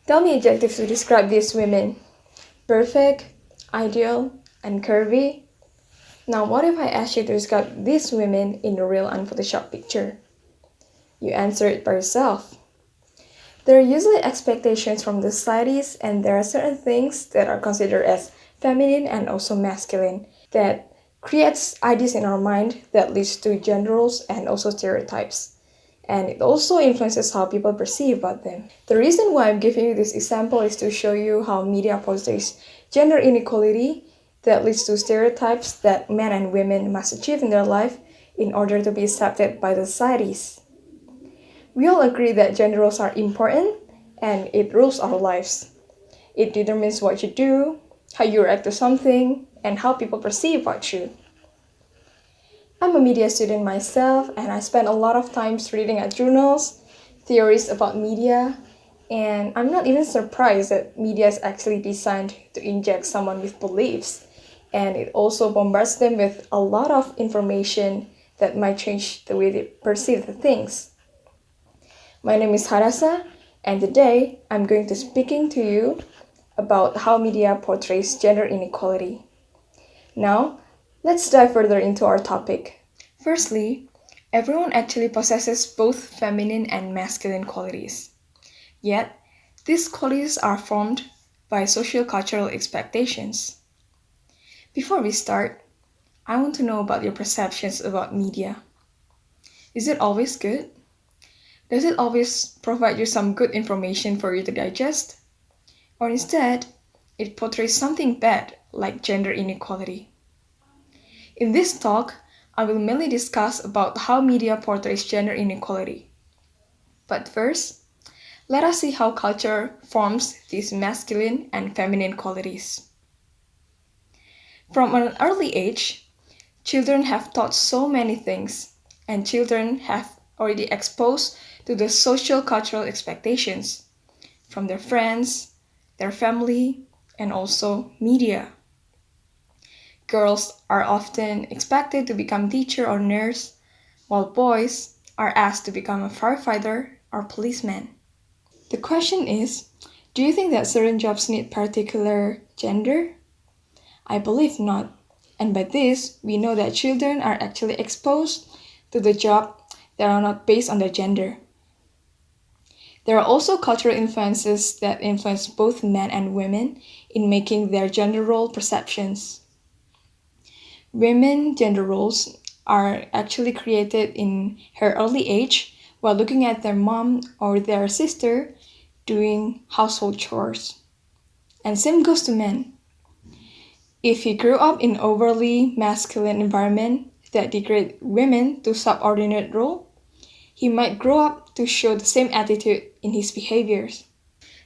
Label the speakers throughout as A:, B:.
A: Tell me adjectives to describe these women. Perfect, ideal, and curvy. Now what if I ask you to describe these women in a real unphotoshopped picture? You answer it by yourself. There are usually expectations from the societies, and there are certain things that are considered as feminine and also masculine that creates ideas in our mind that leads to gender roles and also stereotypes. And it also influences how people perceive about them. The reason why I'm giving you this example is to show you how media portrays gender inequality that leads to stereotypes that men and women must achieve in their life in order to be accepted by the societies. We all agree that gender roles are important and it rules our lives. It determines what you do, how you react to something, and how people perceive about you. I'm a media student myself, and I spend a lot of time reading at journals, theories about media, and I'm not even surprised that media is actually designed to inject someone with beliefs, and it also bombards them with a lot of information that might change the way they perceive the things. My name is Hadasa, and today I'm going to speaking to you about how media portrays gender inequality. Now, let's dive further into our topic. Firstly, everyone actually possesses both feminine and masculine qualities. Yet, these qualities are formed by socio-cultural expectations. Before we start, I want to know about your perceptions about media. Is it always good? Does it always provide you some good information for you to digest? Or instead, it portrays something bad like gender inequality? In this talk, I will mainly discuss about how media portrays gender inequality. But first, let us see how culture forms these masculine and feminine qualities. From an early age, children have taught so many things, and children have already exposed to the social cultural expectations from their friends, their family, and also media. Girls are often expected to become teacher or nurse, while boys are asked to become a firefighter or policeman. The question is, do you think that certain jobs need particular gender? I believe not. And by this, we know that children are actually exposed to the job that are not based on their gender. There are also cultural influences that influence both men and women in making their gender role perceptions. Women gender roles are actually created in her early age while looking at their mom or their sister doing household chores. And same goes to men. If he grew up in overly masculine environment that degrade women to subordinate role, he might grow up to show the same attitude in his behaviors.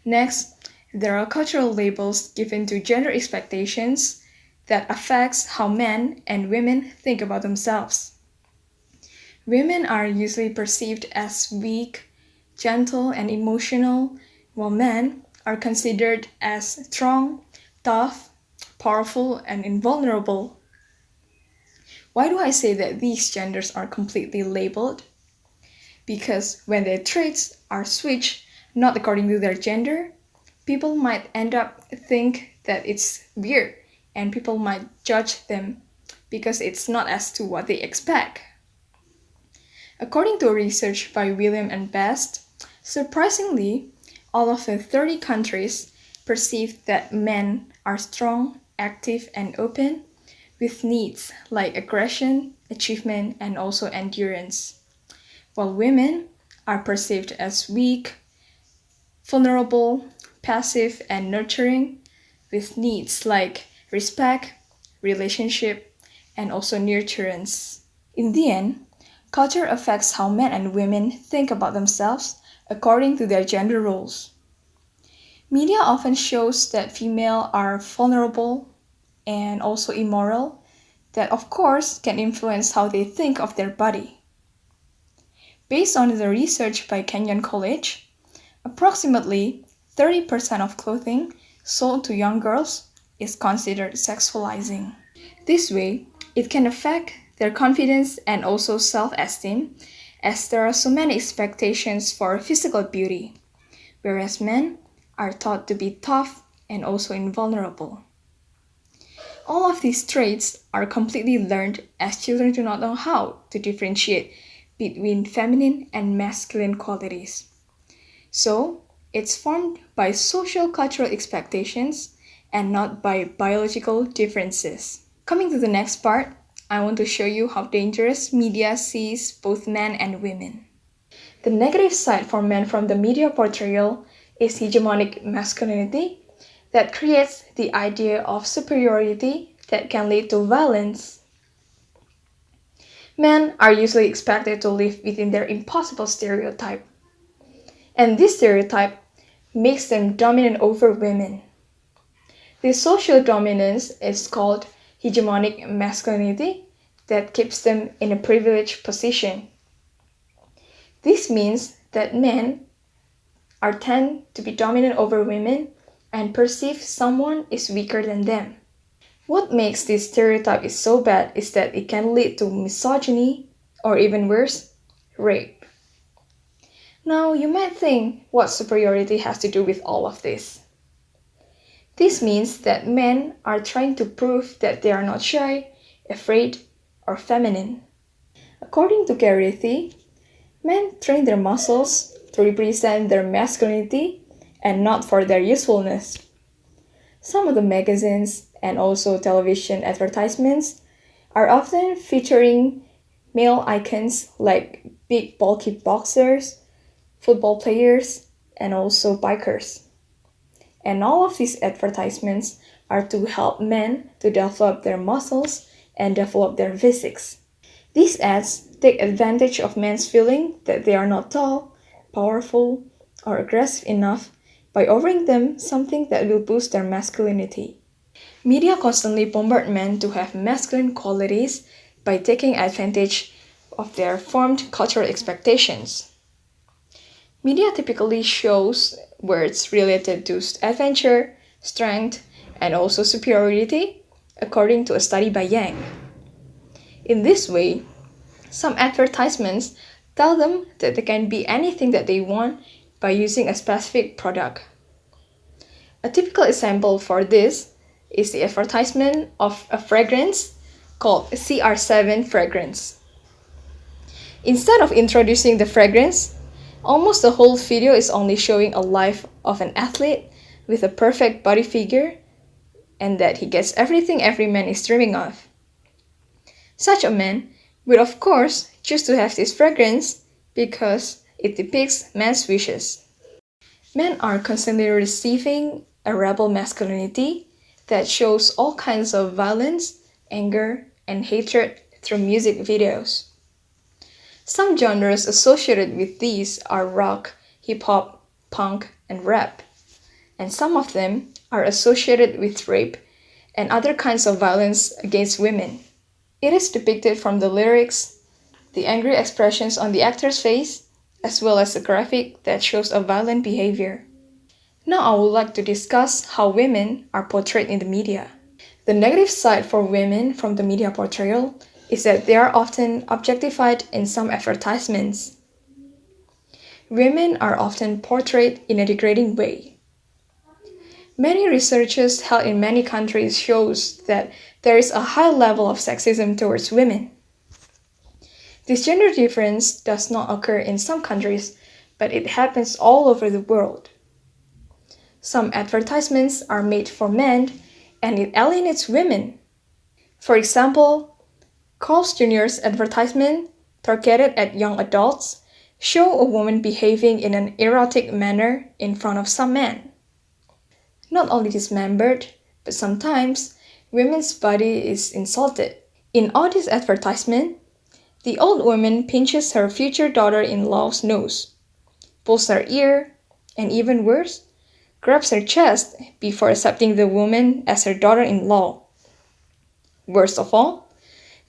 A: Next, there are cultural labels given to gender expectations that affects how men and women think about themselves. Women are usually perceived as weak, gentle, and emotional, while men are considered as strong, tough, powerful, and invulnerable. Why do I say that these genders are completely labeled? Because when their traits are switched not according to their gender, people might end up think that it's weird and people might judge them because it's not as to what they expect. According to research by William and Best, surprisingly, all of the 30 countries perceive that men are strong, active, and open with needs like aggression, achievement, and also endurance, while women are perceived as weak, vulnerable, passive, and nurturing, with needs like respect, relationship, and also nurturance. In the end, culture affects how men and women think about themselves according to their gender roles. Media often shows that females are vulnerable and also immoral, that of course can influence how they think of their body. Based on the research by Kenyon College, approximately 30% of clothing sold to young girls is considered sexualizing. This way, it can affect their confidence and also self-esteem, as there are so many expectations for physical beauty, whereas men are thought to be tough and also invulnerable. All of these traits are completely learned as children do not know how to differentiate between feminine and masculine qualities. So, it's formed by social cultural expectations and not by biological differences. Coming to the next part, I want to show you how dangerous media sees both men and women. The negative side for men from the media portrayal is hegemonic masculinity that creates the idea of superiority that can lead to violence. Men are usually expected to live within their impossible stereotype, and this stereotype makes them dominant over women. This social dominance is called hegemonic masculinity that keeps them in a privileged position. This means that men tend to be dominant over women and perceive someone is weaker than them. What makes this stereotype is so bad is that it can lead to misogyny or even worse, rape. Now you might think what superiority has to do with all of this. This means that men are trying to prove that they are not shy, afraid, or feminine. According to Gareth, men train their muscles to represent their masculinity and not for their usefulness. Some of the magazines and also television advertisements are often featuring male icons like big bulky boxers, football players, and also bikers. And all of these advertisements are to help men to develop their muscles and develop their physiques. These ads take advantage of men's feeling that they are not tall, powerful, or aggressive enough by offering them something that will boost their masculinity. Media constantly bombard men to have masculine qualities by taking advantage of their formed cultural expectations. Media typically shows words related to adventure, strength, and also superiority, according to a study by Yang. In this way, some advertisements tell them that they can be anything that they want by using a specific product. A typical example for this is the advertisement of a fragrance called CR7 fragrance. Instead of introducing the fragrance, almost the whole video is only showing a life of an athlete with a perfect body figure and that he gets everything every man is dreaming of. Such a man would of course choose to have this fragrance because it depicts man's wishes. Men are constantly receiving a rebel masculinity that shows all kinds of violence, anger, and hatred through music videos. Some genres associated with these are rock, hip-hop, punk, and rap, and some of them are associated with rape and other kinds of violence against women. It is depicted from the lyrics, the angry expressions on the actor's face, as well as a graphic that shows a violent behavior. Now I would like to discuss how women are portrayed in the media. The negative side for women from the media portrayal is that they are often objectified in some advertisements. Women are often portrayed in a degrading way. Many researchers held in many countries shows that there is a high level of sexism towards women. This gender difference does not occur in some countries, but it happens all over the world. Some advertisements are made for men and it alienates women. For example, Carl's Jr.'s advertisement, targeted at young adults, show a woman behaving in an erotic manner in front of some men. Not only dismembered, but sometimes women's body is insulted. In all these advertisements, the old woman pinches her future daughter-in-law's nose, pulls her ear, and even worse, grabs her chest before accepting the woman as her daughter-in-law. Worst of all,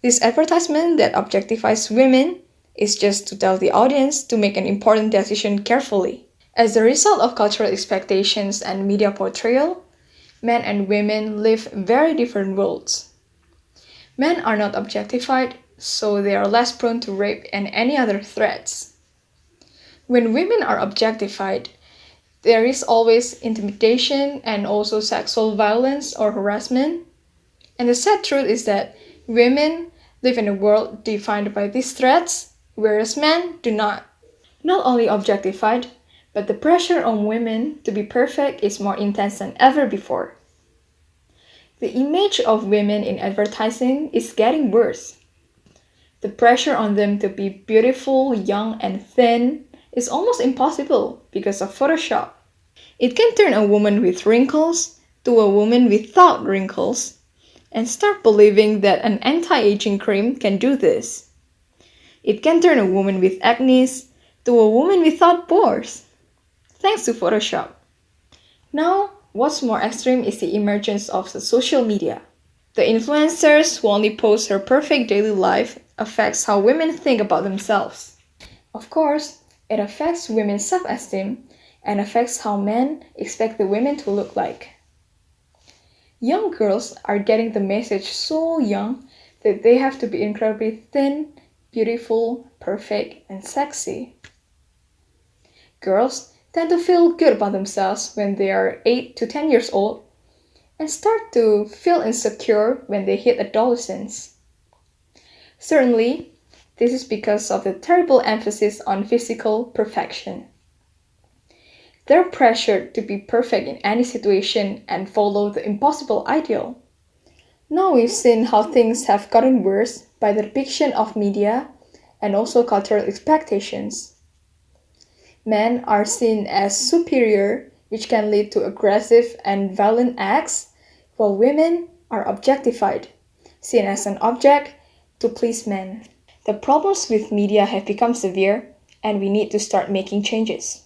A: this advertisement that objectifies women is just to tell the audience to make an important decision carefully. As a result of cultural expectations and media portrayal, men and women live very different worlds. Men are not objectified, so they are less prone to rape and any other threats. When women are objectified, There is always intimidation and also sexual violence or harassment. And the sad truth is that women live in a world defined by these threats, whereas men do not. Not only objectified, but the pressure on women to be perfect is more intense than ever before. The image of women in advertising is getting worse. The pressure on them to be beautiful, young, and thin is almost impossible because of Photoshop. It can turn a woman with wrinkles to a woman without wrinkles and start believing that an anti-aging cream can do this. It can turn a woman with acne to a woman without pores, thanks to Photoshop. Now, what's more extreme is the emergence of the social media. The influencers who only post her perfect daily life affects how women think about themselves. Of course, it affects women's self-esteem and affects how men expect the women to look like. Young girls are getting the message so young that they have to be incredibly thin, beautiful, perfect, and sexy. Girls tend to feel good about themselves when they are 8 to 10 years old and start to feel insecure when they hit adolescence. Certainly, this is because of the terrible emphasis on physical perfection. They're pressured to be perfect in any situation and follow the impossible ideal. Now we've seen how things have gotten worse by the depiction of media and also cultural expectations. Men are seen as superior, which can lead to aggressive and violent acts, while women are objectified, seen as an object to please men. The problems with media have become severe, and we need to start making changes.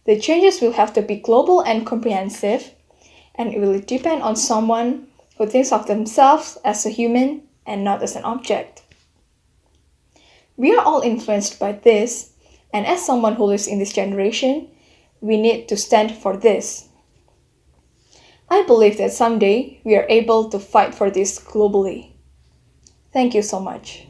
A: The changes will have to be global and comprehensive, and it will depend on someone who thinks of themselves as a human and not as an object. We are all influenced by this, and as someone who lives in this generation, we need to stand for this. I believe that someday we are able to fight for this globally. Thank you so much.